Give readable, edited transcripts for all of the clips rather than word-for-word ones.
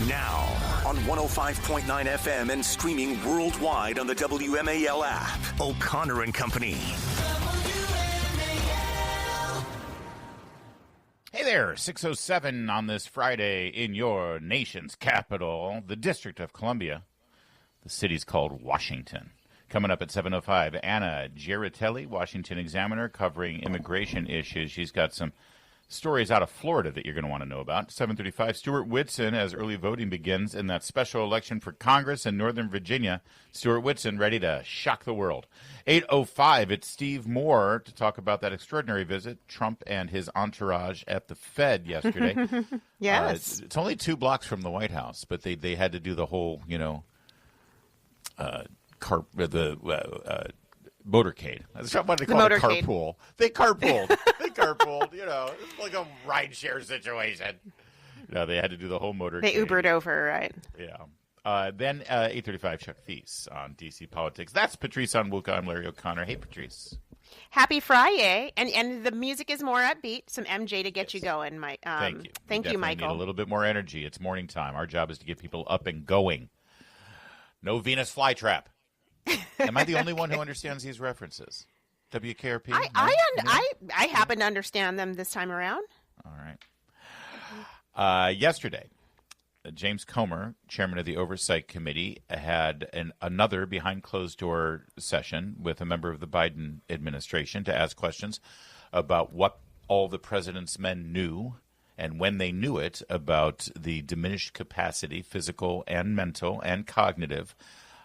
Now, on 105.9 FM and streaming worldwide on the WMAL app. O'Connor and Company. Hey there, 6:07 on this Friday in your nation's capital, the District of Columbia. The city's called Washington. Coming up at 7:05, Anna Giratelli, Washington Examiner, covering immigration issues. She's got some stories out of Florida that you're going to want to know about. 7:35, Stuart Whitson, as early voting begins in that special election for Congress in Northern Virginia. Stuart Whitson ready to shock the world. 8:05, it's Steve Moore to talk about that extraordinary visit, Trump and his entourage at the Fed yesterday. Yes. It's only 2 blocks from the White House, but they had to do the whole, motorcade. That's what they call it, carpool. They carpooled. It's like a rideshare situation. They had to do the whole motorcade. They Ubered over, right? Yeah. Then 8:35, Chuck Thies on D.C. politics. That's Patrice Onwuka. I'm Larry O'Connor. Hey, Patrice. Happy Friday, and the music is more upbeat. Some MJ to get you going, Mike. Thank you. Thank you, Michael. Need a little bit more energy. It's morning time. Our job is to get people up and going. No Venus flytrap. Am I the only one who understands these references? WKRP? I happen to understand them this time around. All right. Yesterday, James Comer, chairman of the Oversight Committee, had another behind-closed-door session with a member of the Biden administration to ask questions about what all the president's men knew and when they knew it about the diminished capacity, physical and mental and cognitive,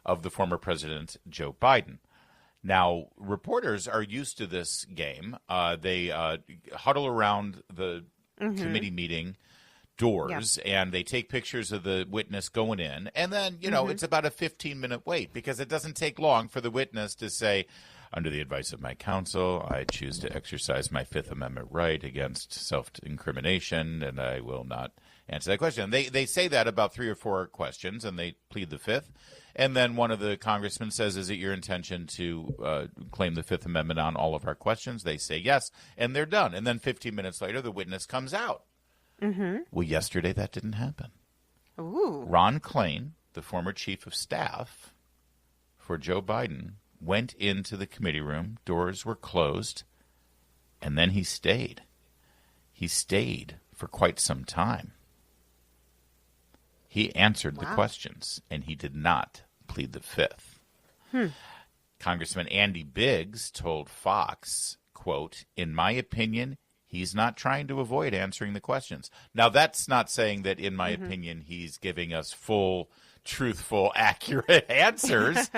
of the former president, Joe Biden. Now, reporters are used to this game. They huddle around the committee meeting doors, and they take pictures of the witness going in. And then, it's about a 15-minute wait because it doesn't take long for the witness to say, under the advice of my counsel, I choose to exercise my Fifth Amendment right against self-incrimination, and I will not answer that question. They say that about 3 or 4 questions, and they plead the fifth. And then one of the congressmen says, is it your intention to claim the Fifth Amendment on all of our questions? They say yes, and they're done. And then 15 minutes later, the witness comes out. Well, yesterday that didn't happen. Ooh. Ron Klain, the former chief of staff for Joe Biden, went into the committee room. Doors were closed, and then he stayed. He stayed for quite some time. He answered the questions, and he did not plead the fifth. Congressman Andy Biggs told Fox, quote, in my opinion, he's not trying to avoid answering the questions. Now, that's not saying that, in my opinion, he's giving us full, truthful, accurate answers,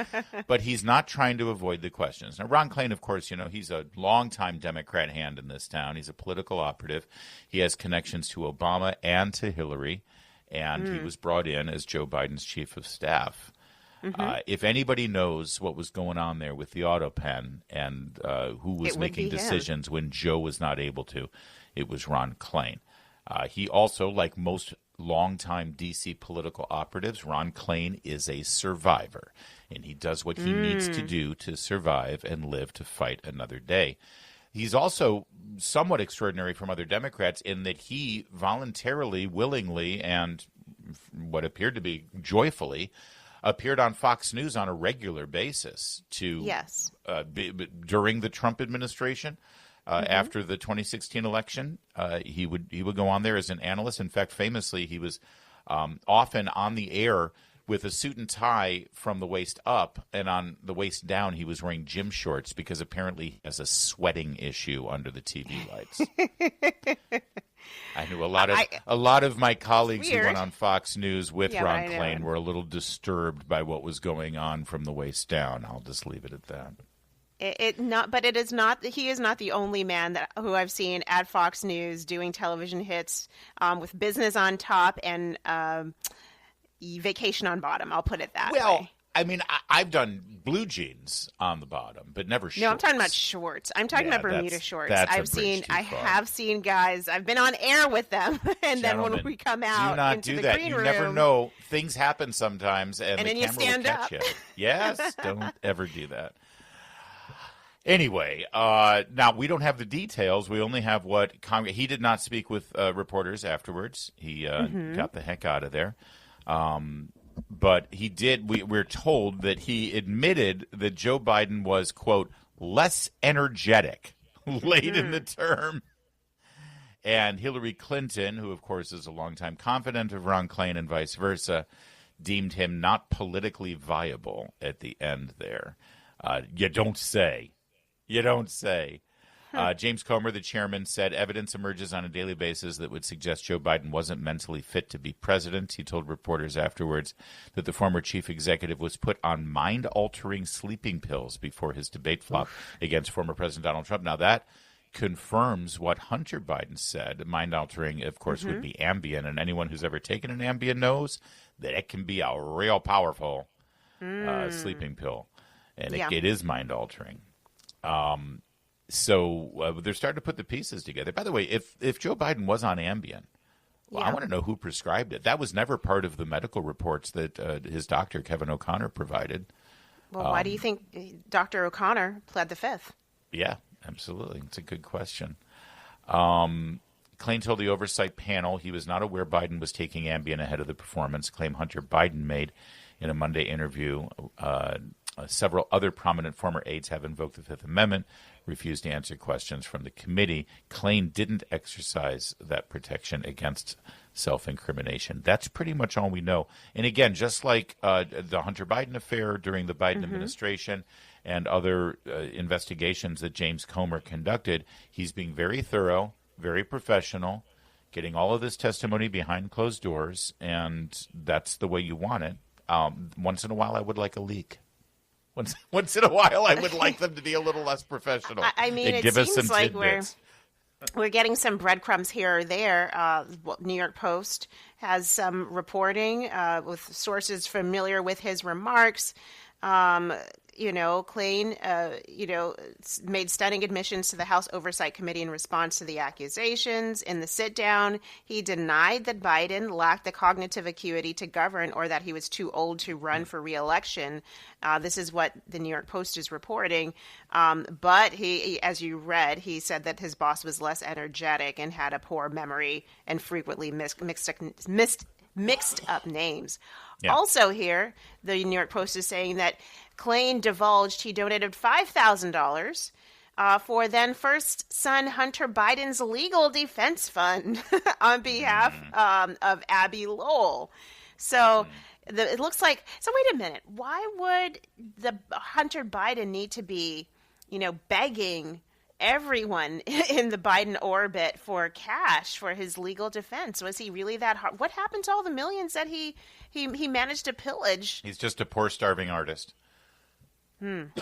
but he's not trying to avoid the questions. Now, Ron Klain, of course, he's a longtime Democrat hand in this town. He's a political operative. He has connections to Obama and to Hillary. And he was brought in as Joe Biden's chief of staff. If anybody knows what was going on there with the auto pen and who was making decisions when Joe was not able to, it was Ron Klain. He also, like most longtime D.C. political operatives, Ron Klain is a survivor. And he does what he needs to do to survive and live to fight another day. He's also somewhat extraordinary from other Democrats in that he voluntarily, willingly, and what appeared to be joyfully appeared on Fox News on a regular basis during the Trump administration. After the 2016 election, he would go on there as an analyst. In fact, famously, he was often on the air with a suit and tie from the waist up, and on the waist down, he was wearing gym shorts because apparently he has a sweating issue under the TV lights. I knew a lot of my colleagues who went on Fox News with Ron Klain were a little disturbed by what was going on from the waist down. I'll just leave it at that. He is not the only man who I've seen at Fox News doing television hits with business on top and vacation on bottom. I'll put it that way. Well, I mean, I've done blue jeans on the bottom, but never shorts. No, I'm talking about shorts. I'm talking about Bermuda shorts. I have seen guys. I've been on air with them, and then when we come out into the green room, you never know. Things happen sometimes, and the then camera you stand will catch up. you. Yes, don't ever do that. Anyway, now we don't have the details. We only have what he did not speak with reporters afterwards. He got the heck out of there. But he did. We're told that he admitted that Joe Biden was, quote, less energetic late in the term. And Hillary Clinton, who, of course, is a longtime confidant of Ron Klain and vice versa, deemed him not politically viable at the end there. You don't say. You don't say. James Comer, the chairman, said evidence emerges on a daily basis that would suggest Joe Biden wasn't mentally fit to be president. He told reporters afterwards that the former chief executive was put on mind-altering sleeping pills before his debate flop against former President Donald Trump. Now, that confirms what Hunter Biden said. Mind-altering, of course, would be Ambien, and anyone who's ever taken an Ambien knows that it can be a real powerful sleeping pill, and it is mind-altering. So they're starting to put the pieces together. By the way, if Joe Biden was on Ambien, I want to know who prescribed it. That was never part of the medical reports that his doctor, Kevin O'Connor, provided. Well, why do you think Dr. O'Connor pled the fifth? Yeah, absolutely. It's a good question. Klain told the oversight panel he was not aware Biden was taking Ambien ahead of the performance, claim Hunter Biden made in a Monday interview. Several other prominent former aides have invoked the Fifth Amendment, refused to answer questions from the committee. Klain didn't exercise that protection against self-incrimination. That's pretty much all we know. And again, just like the Hunter Biden affair during the Biden administration and other investigations that James Comer conducted, he's being very thorough, very professional, getting all of this testimony behind closed doors, and that's the way you want it. Once in a while, I would like a leak. Once in a while, I would like them to be a little less professional. I mean, it seems like we're getting some breadcrumbs here or there. New York Post has some reporting with sources familiar with his remarks. Klain, made stunning admissions to the House Oversight Committee in response to the accusations. In the sit-down, he denied that Biden lacked the cognitive acuity to govern or that he was too old to run for re-election. This is what the New York Post is reporting. But he, as you read, he said that his boss was less energetic and had a poor memory and frequently mixed up names. Yeah. Also here, the New York Post is saying that Klain divulged he donated $5,000 for then first son Hunter Biden's legal defense fund on behalf of Abby Lowell. So it looks like, so wait a minute, why would the Hunter Biden need to be, begging everyone in the Biden orbit for cash for his legal defense? Was he really that hard? What happened to all the millions that he managed to pillage? He's just a poor, starving artist. Ron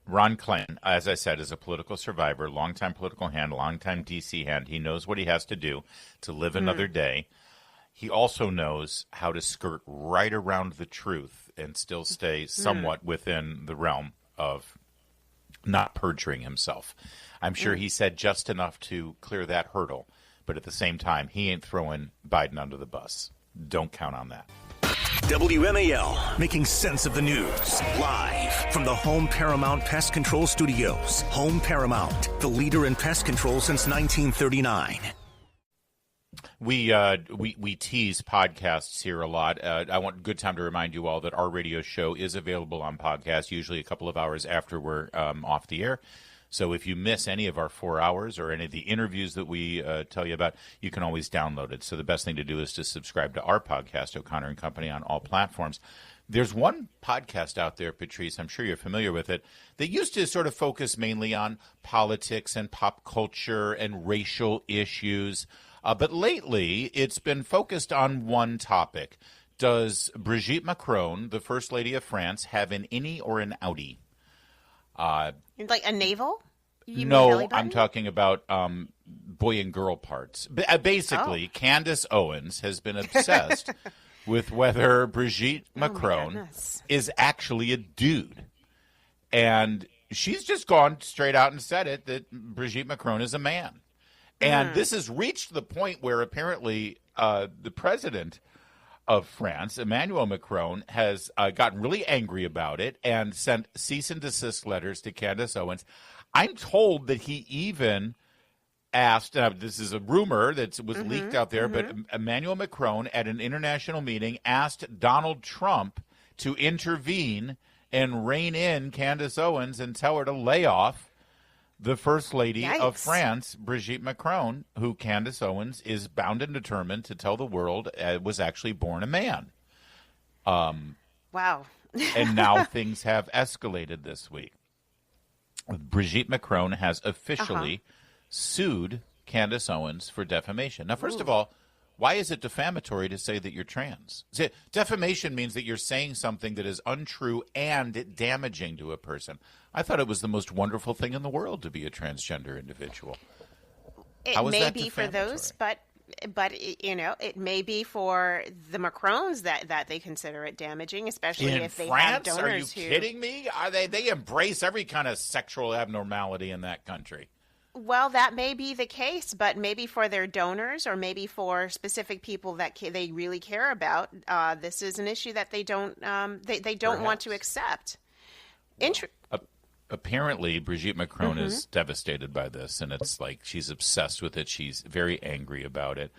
Klain, as I said, is a political survivor, longtime political hand, longtime D.C. hand. He knows what he has to do to live another day. He also knows how to skirt right around the truth and still stay somewhat within the realm of not perjuring himself. I'm sure he said just enough to clear that hurdle, but at the same time, he ain't throwing Biden under the bus. Don't count on that. WMAL, making sense of the news. Live from the Home Paramount Pest Control Studios. Home Paramount, the leader in pest control since 1939. We tease podcasts here a lot. I want good time to remind you all that our radio show is available on podcast, usually a couple of hours after we're off the air. So if you miss any of our 4 hours or any of the interviews that we tell you about, you can always download it. So the best thing to do is to subscribe to our podcast, O'Connor and Company, on all platforms. There's one podcast out there, Patrice, I'm sure you're familiar with it, that used to sort of focus mainly on politics and pop culture and racial issues. But lately, it's been focused on one topic. Does Brigitte Macron, the First Lady of France, have an innie or an outie? Like a navel? No, I'm talking about boy and girl parts. Basically, Candace Owens has been obsessed with whether Brigitte Macron is actually a dude. And she's just gone straight out and said it, that Brigitte Macron is a man. And this has reached the point where apparently the president of France, Emmanuel Macron, has gotten really angry about it and sent cease and desist letters to Candace Owens. I'm told that he even asked, this is a rumor that was leaked out there, but Emmanuel Macron at an international meeting asked Donald Trump to intervene and rein in Candace Owens and tell her to lay off the First Lady of France, Brigitte Macron, who Candace Owens is bound and determined to tell the world was actually born a man. Wow. And now things have escalated this week. Brigitte Macron has officially sued Candace Owens for defamation. Now, first of all, why is it defamatory to say that you're trans? See, defamation means that you're saying something that is untrue and damaging to a person. I thought it was the most wonderful thing in the world to be a transgender individual. It may be for those, but it may be for the Macrons that they consider it damaging, especially if they have donors. Are you kidding me? They embrace every kind of sexual abnormality in that country. Well, that may be the case, but maybe for their donors or maybe for specific people that they really care about, this is an issue that they don't want to accept. Apparently, Brigitte Macron is devastated by this, and it's like she's obsessed with it. She's very angry about it.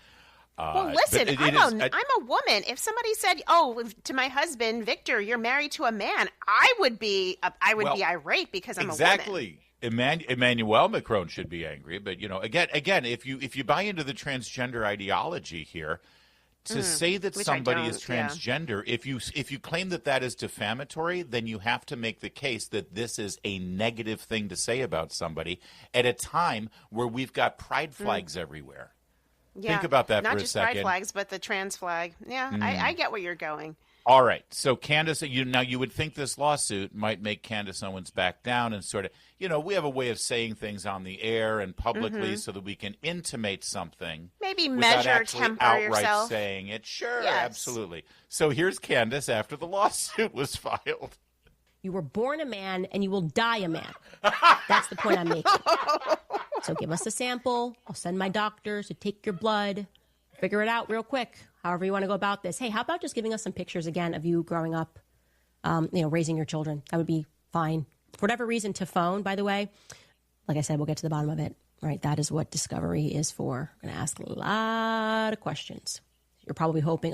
Well, listen, I'm a woman. If somebody said, "Oh, to my husband, Victor, you're married to a man," I would be irate because I'm a woman. Exactly. Emmanuel Macron should be angry, but again, if you buy into the transgender ideology here, to say that somebody is transgender, if you claim that is defamatory, then you have to make the case that this is a negative thing to say about somebody at a time where we've got pride flags everywhere. Yeah. Think about that for a second. Not just pride flags, but the trans flag. Yeah, I get where you're going. All right. So Candace, you would think this lawsuit might make Candace Owens back down and sort of, we have a way of saying things on the air and publicly so that we can intimate something. Maybe without measure, temper outright yourself. Saying it. Sure, yes. Absolutely. So here's Candace after the lawsuit was filed. You were born a man and you will die a man. That's the point I'm making. So give us a sample. I'll send my doctors to take your blood. Figure it out real quick. However you want to go about this. Hey, how about just giving us some pictures again of you growing up, raising your children? That would be fine. For whatever reason, to phone, by the way, like I said, we'll get to the bottom of it, right? That is what Discovery is for. We're going to ask a lot of questions. You're probably hoping,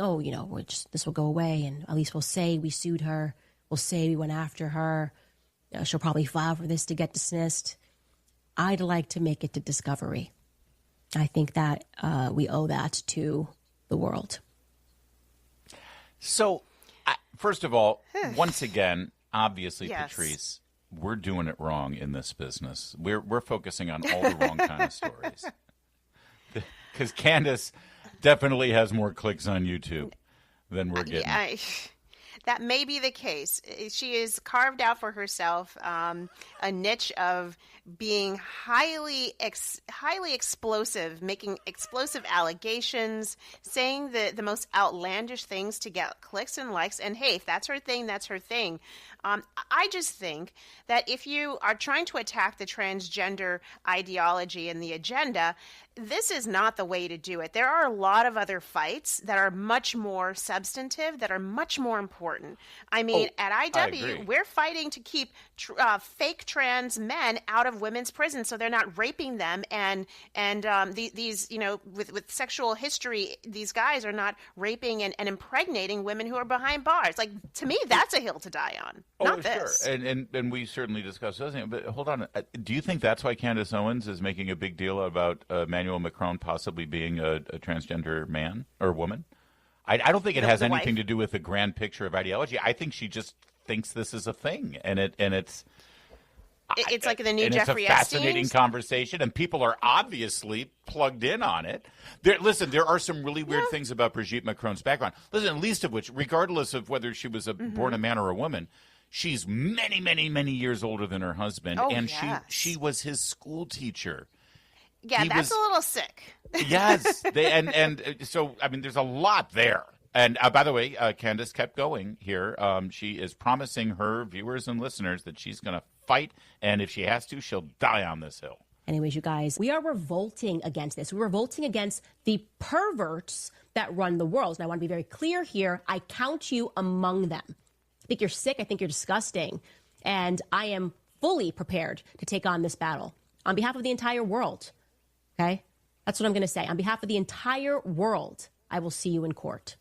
this will go away, and at least we'll say we sued her. We'll say we went after her. She'll probably file for this to get dismissed. I'd like to make it to Discovery. I think that we owe that to the world. So, first of all, once again, obviously, yes. Patrice, we're doing it wrong in this business. We're focusing on all the wrong kind of stories. Because Candace definitely has more clicks on YouTube than we're getting. That may be the case. She has carved out for herself a niche of being highly explosive, making explosive allegations, saying the most outlandish things to get clicks and likes. And hey, if that's her thing, that's her thing. I just think that if you are trying to attack the transgender ideology and the agenda, this is not the way to do it. There are a lot of other fights that are much more substantive, that are much more important. I mean, at IW, we're fighting to keep fake trans men out of women's prisons so they're not raping them. And these, with sexual history, these guys are not raping and impregnating women who are behind bars. Like, to me, that's a hill to die on. Not this. Sure. And we certainly discussed those things. But hold on. Do you think that's why Candace Owens is making a big deal about Emmanuel Macron possibly being a transgender man or woman? I don't think it has anything to do with the grand picture of ideology. I think she just thinks this is a thing, and it's like the new Jeffrey Epstein. It's a fascinating conversation, and people are obviously plugged in on it. There are some really weird things about Brigitte Macron's background. Listen, least of which, regardless of whether she was born a man or a woman, she's many, many, many years older than her husband, and she was his school teacher. Yeah, that's a little sick. Yes, so I mean, there's a lot there. And by the way, Candace kept going here. She is promising her viewers and listeners that she's going to fight, and if she has to, she'll die on this hill. Anyways, you guys, we are revolting against this. We're revolting against the perverts that run the world. And I want to be very clear here. I count you among them. I think you're sick. I think you're disgusting. And I am fully prepared to take on this battle on behalf of the entire world. Okay? That's what I'm going to say. On behalf of the entire world, I will see you in court.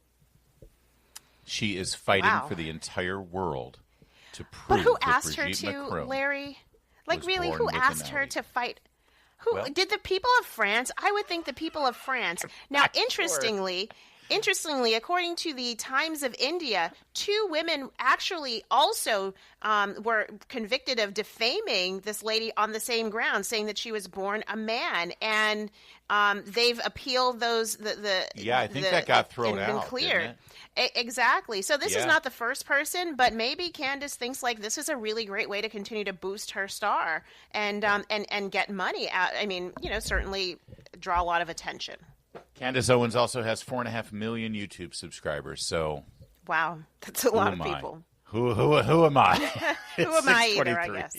She is fighting for the entire world to prove But who that asked her Brigitte to, Macron Larry? Like, was really, born who with an asked her outie. to fight? Who Well- did the people of France? I would think the people of France. Now, interestingly, according to the Times of India, 2 women actually also were convicted of defaming this lady on the same ground, saying that she was born a man, and they've appealed those. I think that got thrown and been out, cleared. didn't Exactly. So this is Yeah. not the first person, but maybe Candace thinks like this is a really great way to continue to boost her star and get money out. I mean, certainly draw a lot of attention. Candace Owens also has 4.5 million YouTube subscribers. So Wow, that's a lot of who am I? people. Who am I? Who am I either, I 6:23. guess.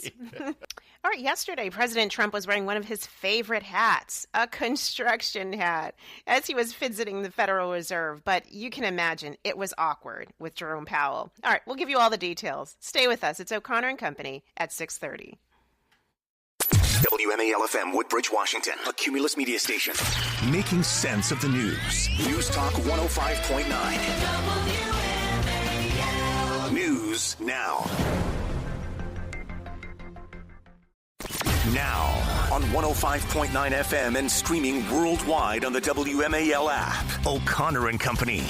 All right, yesterday, President Trump was wearing one of his favorite hats, a construction hat, as he was visiting the Federal Reserve. But you can imagine it was awkward with Jerome Powell. All right, we'll give you all the details. Stay with us. It's O'Connor and Company at 6:30. WMAL-FM Woodbridge, Washington, a Cumulus media station. Making sense of the news. News Talk 105.9. News now. Now on 105.9 FM and streaming worldwide on the WMAL app. O'Connor and Company.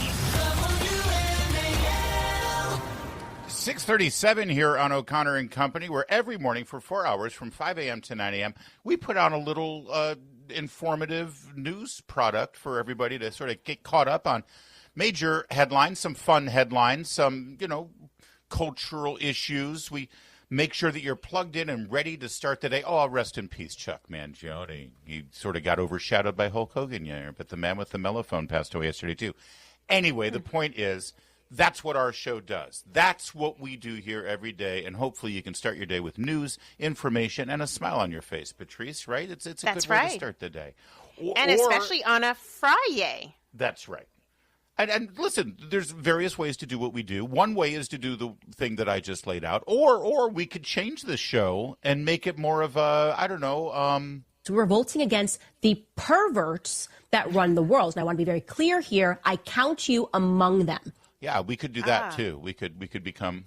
6:37 here on O'Connor and Company, where every morning for 4 hours from 5 a.m. to 9 a.m. we put on a little informative news product for everybody to sort of get caught up on major headlines, some fun headlines, some, cultural issues. We make sure that you're plugged in and ready to start the day. Oh, rest in peace, Chuck Mangione. He sort of got overshadowed by Hulk Hogan, but the man with the mellophone passed away yesterday, too. Anyway, the point is, that's what our show does. That's what we do here every day, and hopefully you can start your day with news, information, and a smile on your face, Patrice, right? It's a That's good way right. to start the day. And especially on a Friday. That's right. And listen, there's various ways to do what we do. One way is to do the thing that I just laid out, or we could change the show and make it more of a, So we're revolting against the perverts that run the world. And I want to be very clear here. I count you among them. Yeah, we could do that too. We could become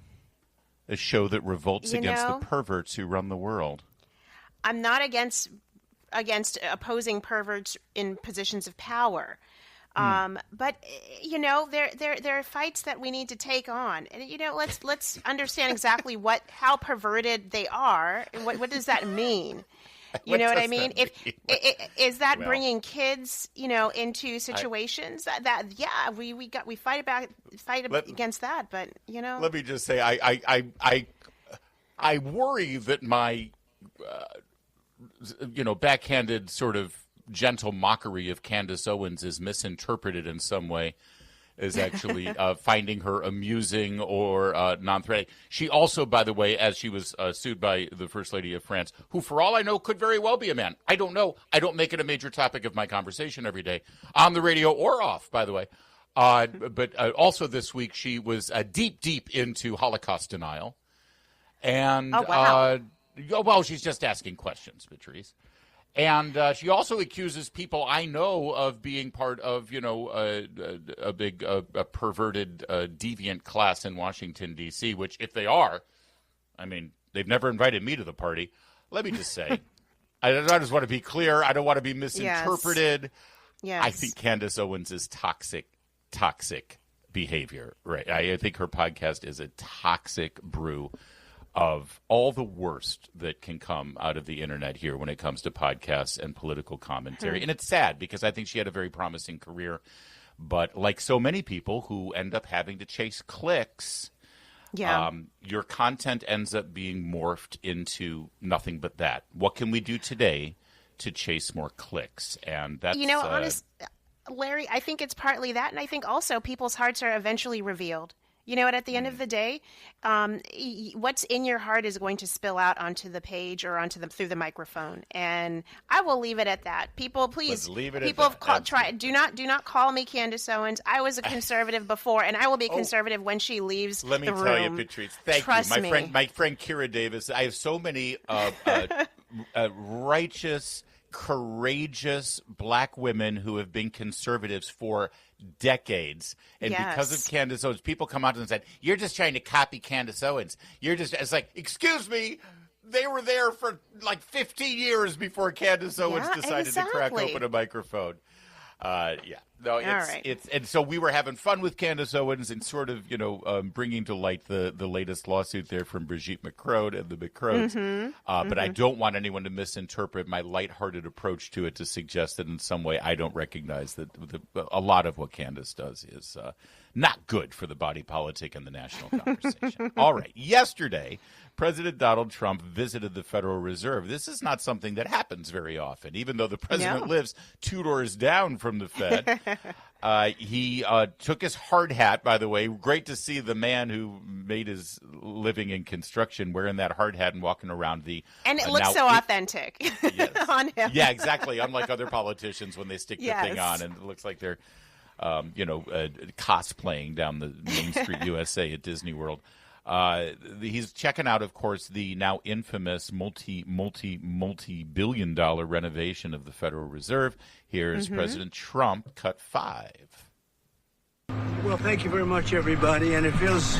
a show that revolts against the perverts who run the world. I'm not against opposing perverts in positions of power. But there are fights that we need to take on, and let's understand exactly how perverted they are, and what does that mean? You know what I mean? Is that bringing kids, into situations we fight against that, but Let me just say, I worry that my backhanded sort of gentle mockery of Candace Owens is misinterpreted in some way as actually finding her amusing or non-threatening. She also, by the way, as she was sued by the First Lady of France, who for all I know could very well be a man. I don't know. I don't make it a major topic of my conversation every day, on the radio or off, by the way. But also this week she was deep into Holocaust denial. And, she's just asking questions, Patrice. And she also accuses people I know of being part of, a big perverted, deviant class in Washington, D.C., which if they are, I mean, they've never invited me to the party. Let me just say, I just want to be clear. I don't want to be misinterpreted. Yes. I think Candace Owens is toxic behavior. Right. I think her podcast is a toxic brew of all the worst that can come out of the internet here when it comes to podcasts and political commentary. And it's sad because I think she had a very promising career. But like so many people who end up having to chase clicks, your content ends up being morphed into nothing but that. What can we do today to chase more clicks? And that's Larry, I think it's partly that, and I think also people's hearts are eventually revealed. You know what? At the end of the day, what's in your heart is going to spill out onto the page or through the microphone, and I will leave it at that. People, please, do not call me Candace Owens. I was a conservative before, and I will be conservative when she leaves. Let me the tell room. you, Patrice. Thank you, my friend Kira Davis. I have so many righteous, courageous black women who have been conservatives for decades. And because of Candace Owens, people come out and said, you're just trying to copy Candace Owens. It's like, excuse me, they were there for like 15 years before Candace Owens decided to crack open a microphone. And so we were having fun with Candace Owens and sort of, bringing to light the latest lawsuit there from Brigitte Macron and the Macrons. But I don't want anyone to misinterpret my lighthearted approach to it to suggest that in some way I don't recognize that a lot of what Candace does is not good for the body politic and the national conversation. All right. Yesterday, President Donald Trump visited the Federal Reserve. This is not something that happens very often, even though the president lives 2 doors down from the Fed. He took his hard hat, by the way. Great to see the man who made his living in construction wearing that hard hat and walking around the... And it looks so authentic on him. Yeah, exactly. Unlike other politicians when they stick the thing on and it looks like they're, cosplaying down the Main Street USA at Disney World. He's checking out, of course, the now infamous multi-billion-dollar renovation of the Federal Reserve. Here's President Trump, cut 5. Well, thank you very much, everybody. And it feels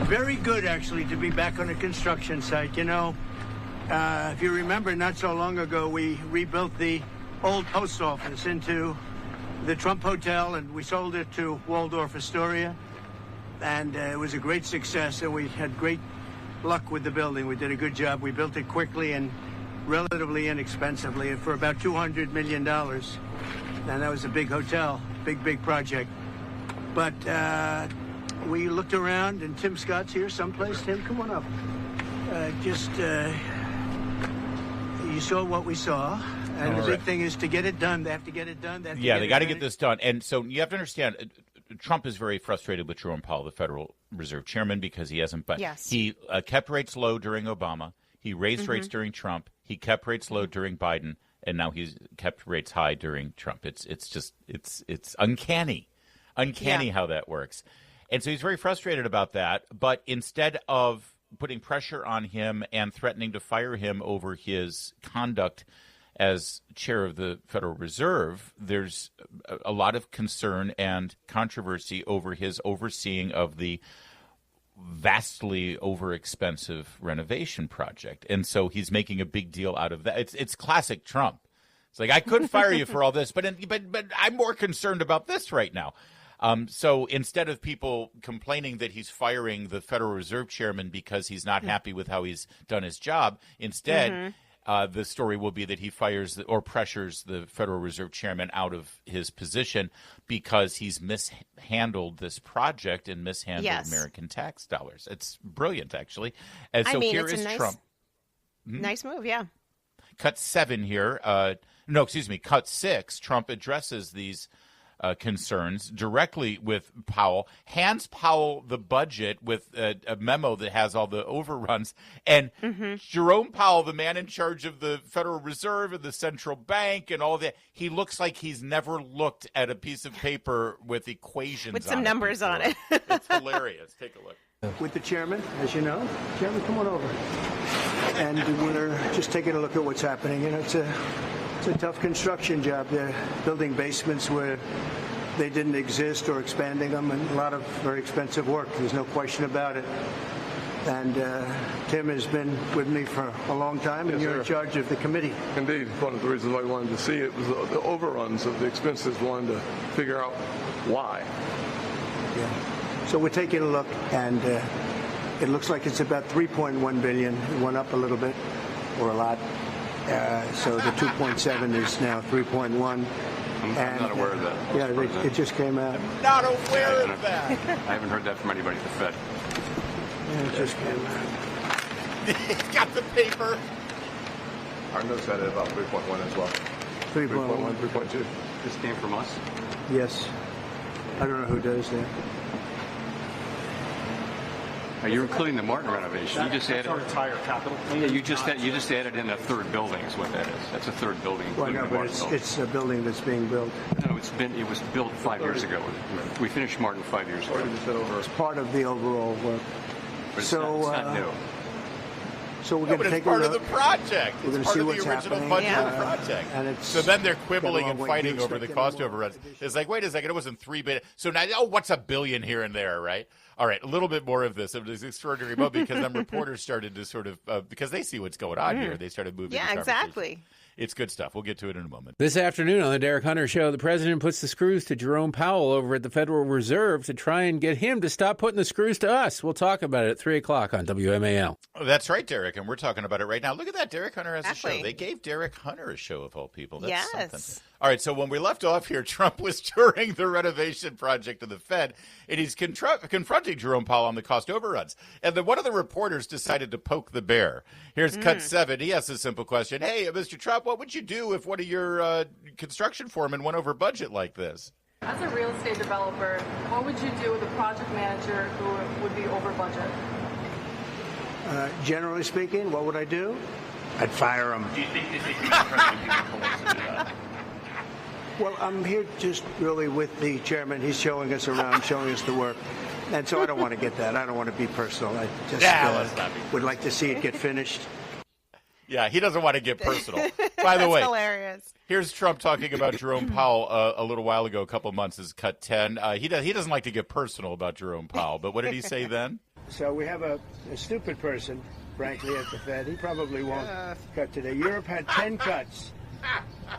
very good, actually, to be back on a construction site. If you remember, not so long ago, we rebuilt the old post office into the Trump Hotel, and we sold it to Waldorf Astoria. And it was a great success, and we had great luck with the building. We did a good job. We built it quickly and relatively inexpensively for about $200 million. And that was a big hotel, big project. But we looked around, and Tim Scott's here someplace. Tim, come on up. You saw what we saw. And the big thing is to get it done. They have to get it done. They got to get this done. And so you have to understand, Trump is very frustrated with Jerome Powell, the Federal Reserve Chairman, because he hasn't. But he kept rates low during Obama. He raised rates during Trump. He kept rates low during Biden, and now he's kept rates high during Trump. It's uncanny how that works. And so he's very frustrated about that. But instead of putting pressure on him and threatening to fire him over his conduct as chair of the Federal Reserve, there's a lot of concern and controversy over his overseeing of the vastly overexpensive renovation project. And so he's making a big deal out of that. It's classic Trump. It's like, I could fire you for all this, but I'm more concerned about this right now. So instead of people complaining that he's firing the Federal Reserve Chairman because he's not happy with how he's done his job, instead the story will be that he fires or pressures the Federal Reserve Chairman out of his position because he's mishandled this project and mishandled American tax dollars. It's brilliant, actually. And so here is Trump. Nice move, yeah. Cut 7 here. Cut 6. Trump addresses these concerns directly with Powell, hands Powell the budget with a memo that has all the overruns. And Jerome Powell, the man in charge of the Federal Reserve and the central bank and all that, he looks like he's never looked at a piece of paper with equations with some numbers on it. It's hilarious. Take a look. With the chairman, as you know. Chairman, come on over. And we're just taking a look at what's happening. It's a tough construction job. They're building basements where they didn't exist or expanding them, and a lot of very expensive work. There's no question about it. And Tim has been with me for a long time, and you're in charge of the committee. Indeed. One of the reasons I wanted to see it was the overruns of the expenses, wanted to figure out why. Yeah. So we're taking a look, and it looks like it's about $3.1 billion. It went up a little bit, or a lot. So the 2.7 is now 3.1. I'm not aware of that. It just came out. I'm not aware of that. I haven't heard that from anybody at the Fed. Yeah, it just came out. He's got the paper. Our notes had it about 3.1 as well. 3.1. 3.2. This came from us? Yes. I don't know who does that. You're including the Martin renovation. You just added our entire capital. Yeah, you just added in a third building is what that is. That's a third building. Well, no, but it's a building that's being built. No, it was built 5 years ago. We finished Martin 5 years ago. It's part of the overall work. But it's not new. So we're No, going to but take it's part a of the look. project. We're gonna It's part see of what's the original happening. budget of Yeah. the project. And it's So then they're got a quibbling long and way. fighting Do you over the expect cost any more overruns. additions? It's like, wait a second, it wasn't $3 billion. So now, what's $1 billion here and there, right? All right, a little bit more of this. It was extraordinary moment because then reporters started to sort of, because they see what's going on here, they started moving. Yeah, the conversation. exactly. It's good stuff. We'll get to it in a moment. This afternoon on the Derek Hunter Show, the president puts the screws to Jerome Powell over at the Federal Reserve to try and get him to stop putting the screws to us. We'll talk about it at 3 o'clock on WMAL. Oh, that's right, Derek, and we're talking about it right now. Look at that. Derek Hunter has a Exactly. show. They gave Derek Hunter a show of all people. That's Yes. something. All right, so when we left off here, Trump was touring the renovation project of the Fed, and he's confronting Jerome Powell on the cost overruns. And then one of the reporters decided to poke the bear. Here's cut 7. He asks a simple question. Hey, Mr. Trump, what would you do if one of your construction foremen went over budget like this? As a real estate developer, what would you do with a project manager who would be over budget? Generally speaking, what would I do? I'd fire him. Do you think that they can trust people to do that? Well, I'm here just really with the chairman. He's showing us around, showing us the work. And so I don't want to get that. I don't want to be personal. I just let's not be would like to see it get finished. Yeah, he doesn't want to get personal. By the way, Hilarious. here's Trump talking about Jerome Powell a little while ago, a couple of months, is cut 10. He doesn't like to get personal about Jerome Powell, but what did he say then? So we have a stupid person, frankly, at the Fed. He probably won't cut today. Europe had 10 cuts,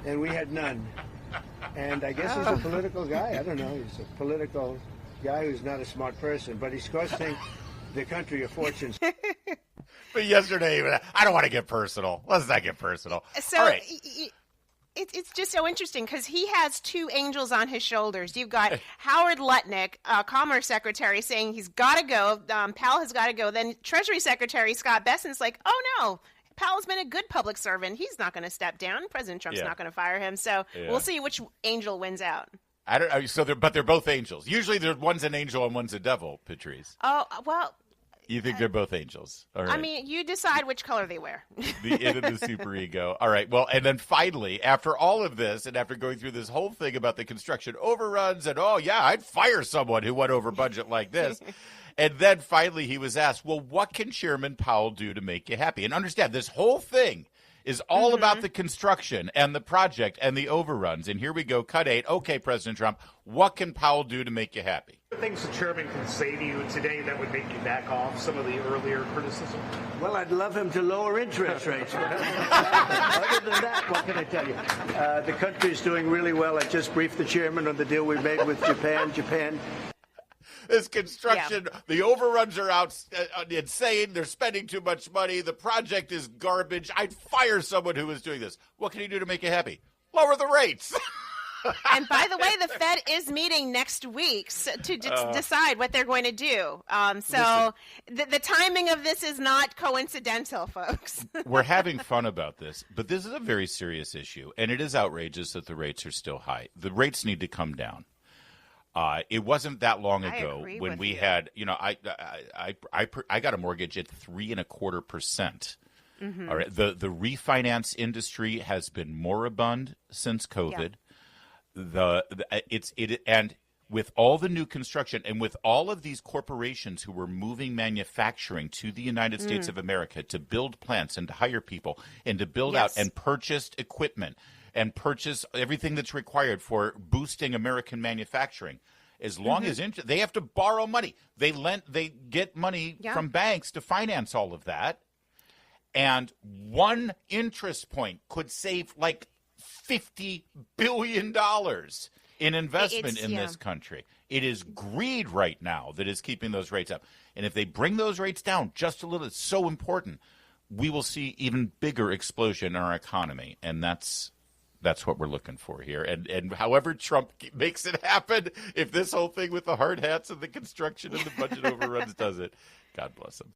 and we had none. And I guess he's a political guy. I don't know. He's a political guy who's not a smart person, but he's costing the country a fortune. But yesterday, I don't want to get personal. Let's not get personal. So All right. it's just so interesting because he has two angels on his shoulders. You've got Howard Lutnick, Commerce Secretary, saying he's got to go. Powell has got to go. Then Treasury Secretary Scott Bessent's like, oh, no. Powell's been a good public servant. He's not going to step down. President Trump's not going to fire him. So we'll see which angel wins out. I don't know. So they're both angels. Usually, one's an angel and one's a devil, Patrice. Oh, well. You think they're both angels? All right. I mean, you decide which color they wear. The end of the superego. All right. Well, and then finally, after all of this, and after going through this whole thing about the construction overruns, and I'd fire someone who went over budget like this. And then finally, he was asked, well, what can Chairman Powell do to make you happy? And understand, this whole thing is all about the construction and the project and the overruns. And here we go, cut 8. Okay, President Trump, what can Powell do to make you happy? Things the chairman can say to you today that would make you back off some of the earlier criticism? Well, I'd love him to lower interest rates. Other than that, what can I tell you? The country's doing really well. I just briefed the chairman on the deal we made with Japan. This construction, the overruns are out insane. They're spending too much money. The project is garbage. I'd fire someone who is doing this. What can you do to make you happy? Lower the rates. And by the way, the Fed is meeting next week to decide what they're going to do. So the timing of this is not coincidental, folks. We're having fun about this, but this is a very serious issue, and it is outrageous that the rates are still high. The rates need to come down. It wasn't that long ago when we had, I got a mortgage at 3.25%. All right, the refinance industry has been moribund since COVID. And with all the new construction and with all of these corporations who were moving manufacturing to the United States of America to build plants and to hire people and to build out and purchased equipment and purchase everything that's required for boosting American manufacturing. As long as they have to borrow money. They get money from banks to finance all of that. And one interest point could save like $50 billion in investment in this country. It is greed right now that is keeping those rates up. And if they bring those rates down just a little, it's so important, we will see even bigger explosion in our economy. And that's what we're looking for here. And however Trump makes it happen, if this whole thing with the hard hats and the construction and the budget overruns does it, God bless him.